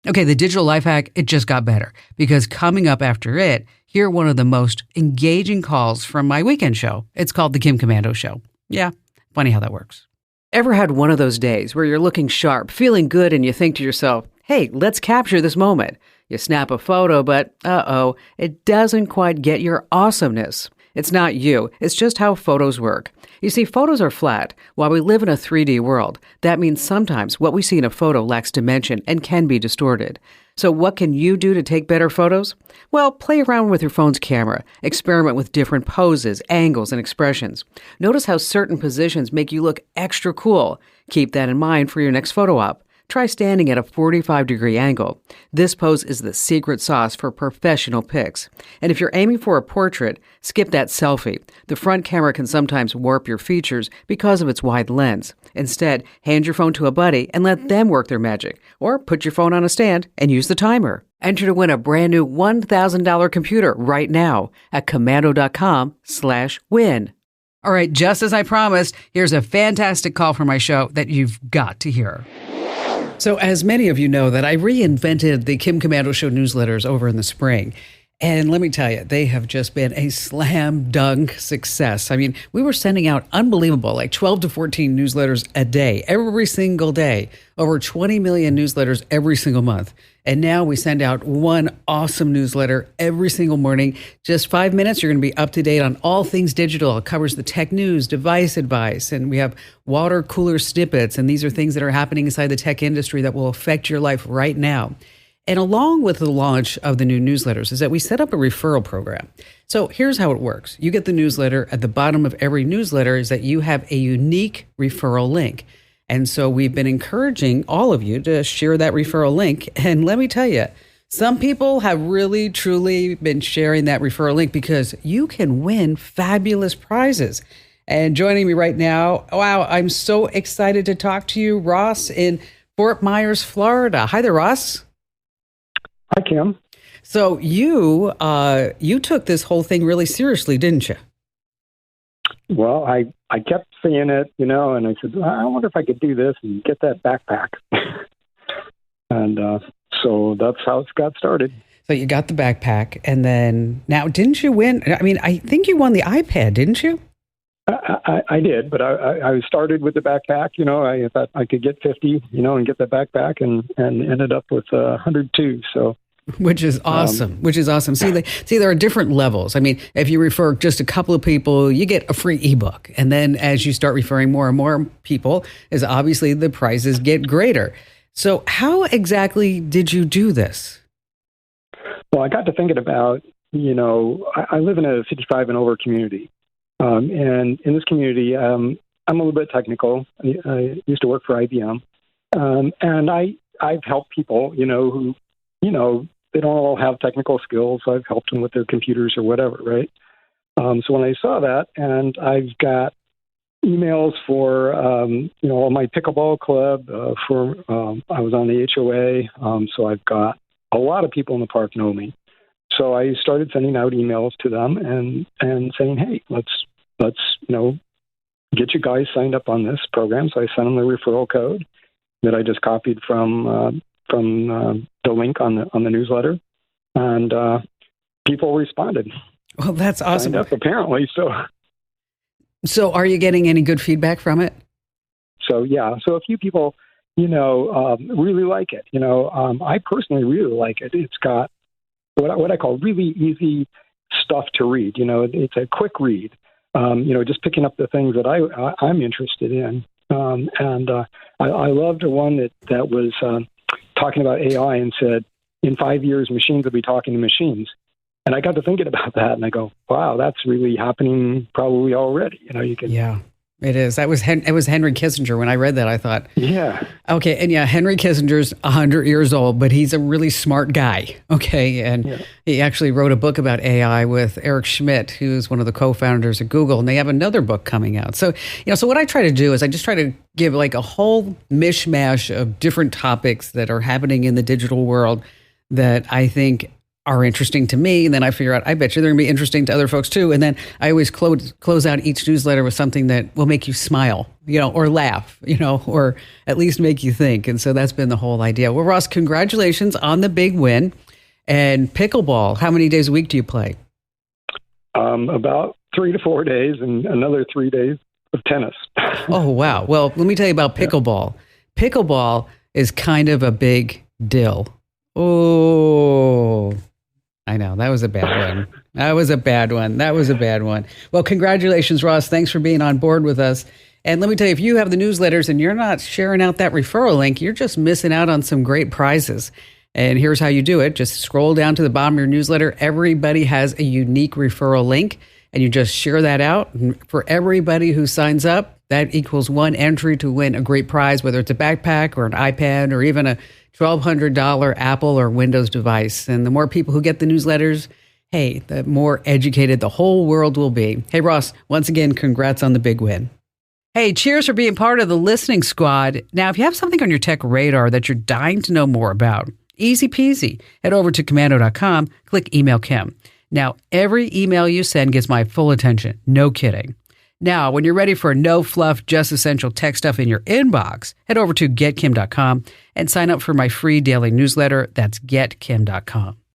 Okay, the digital life hack, it just got better because coming up after it, hear one of the most engaging calls from my weekend show. It's called The Kim Commando Show. Yeah, funny how that works. Ever had one of those days where you're looking sharp, feeling good, and you think to yourself, hey, let's capture this moment. You snap a photo, but it doesn't quite get your awesomeness. It's not you. It's just how photos work. You see, photos are flat. While we live in a 3D world, that means sometimes what we see in a photo lacks dimension and can be distorted. So what can you do to take better photos? Well, play around with your phone's camera. Experiment with different poses, angles, and expressions. Notice how certain positions make you look extra cool. Keep that in mind for your next photo op. Try standing at a 45-degree angle. This pose is the secret sauce for professional pics. And if you're aiming for a portrait, skip that selfie. The front camera can sometimes warp your features because of its wide lens. Instead, hand your phone to a buddy and let them work their magic. Or put your phone on a stand and use the timer. Enter to win a brand new $1,000 computer right now at commando.com/win. All right, just as I promised, here's a fantastic call for my show that you've got to hear. So as many of you know that I reinvented the Kim Commando Show newsletters over in the spring. And let me tell you, they have just been a slam dunk success. I mean, we were sending out unbelievable, like 12 to 14 newsletters a day, every single day, over 20 million newsletters every single month. And now we send out one awesome newsletter every single morning. Just 5 minutes, you're going to be up to date on all things digital. It covers the tech news, device advice, and we have water cooler snippets. And these are things that are happening inside the tech industry that will affect your life right now. And along with the launch of the new newsletters is that we set up a referral program. So here's how it works. You get the newsletter. At the bottom of every newsletter is that you have a unique referral link. And so we've been encouraging all of you to share that referral link. And let me tell you, some people have really, truly been sharing that referral link because you can win fabulous prizes. And joining me right now, wow, I'm so excited to talk to you, Ross in Fort Myers, Florida. Hi there, Ross. Hi, Kim. So you took this whole thing really seriously, didn't you? Well, I kept seeing it, and I said, I wonder if I could do this and get that backpack. And so that's how it got started. So you got the backpack, and then now, didn't you win? I mean, I think you won the iPad, didn't you? I did, but I started with the backpack. I thought I could get 50, and get the backpack, and ended up with 102. So. Which is awesome. See, there are different levels. I mean, if you refer just a couple of people, you get a free ebook. And then as you start referring more and more people, as obviously the prizes get greater. So how exactly did you do this? Well, I got to thinking about, I live in a 55 and over community. And in this community, I'm a little bit technical. I used to work for IBM. And I've helped people, who, they don't all have technical skills. So I've helped them with their computers or whatever, right? So when I saw that, and I've got emails for, my pickleball club, I was on the HOA. So I've got a lot of people in the park know me. So I started sending out emails to them and saying, hey, let's get you guys signed up on this program. So I sent them the referral code that I just copied from the link on the newsletter, and people responded. Well, that's awesome. Signed up, apparently. So are you getting any good feedback from it? So yeah. So a few people, really like it. I personally really like it. It's got what I call really easy stuff to read. It's a quick read. Just picking up the things that I'm interested in. And I loved the one that was talking about AI and said, in 5 years, machines will be talking to machines. And I got to thinking about that, and I go, wow, that's really happening probably already. Yeah, it is. It was Henry Kissinger. When I read that, I thought, yeah. Okay, and yeah, Henry Kissinger's 100 years old, but he's a really smart guy, okay? And He actually wrote a book about AI with Eric Schmidt, who's one of the co-founders of Google, and they have another book coming out. So, so what I try to do is I just try to give like a whole mishmash of different topics that are happening in the digital world that I think are interesting to me. And then I figure out, I bet you they're going to be interesting to other folks too. And then I always close out each newsletter with something that will make you smile, or laugh, or at least make you think. And so that's been the whole idea. Well, Ross, congratulations on the big win. And pickleball, how many days a week do you play? About 3 to 4 days and another 3 days of tennis. Oh, wow. Well, let me tell you about pickleball. Yeah. Pickleball is kind of a big deal. Oh, I know. That was a bad one. That was a bad one. Well, congratulations, Ross. Thanks for being on board with us. And let me tell you, if you have the newsletters and you're not sharing out that referral link, you're just missing out on some great prizes. And here's how you do it. Just scroll down to the bottom of your newsletter. Everybody has a unique referral link, and you just share that out. And for everybody who signs up, that equals one entry to win a great prize, whether it's a backpack or an iPad or even a $1,200 Apple or Windows device. And the more people who get the newsletters, hey, the more educated the whole world will be. Hey, Ross, once again, congrats on the big win. Hey, cheers for being part of the listening squad. Now, if you have something on your tech radar that you're dying to know more about, easy peasy. Head over to Komando.com, click Email Kim. Now, every email you send gets my full attention. No kidding. Now, when you're ready for no fluff, just essential tech stuff in your inbox, head over to GetKim.com and sign up for my free daily newsletter. That's GetKim.com.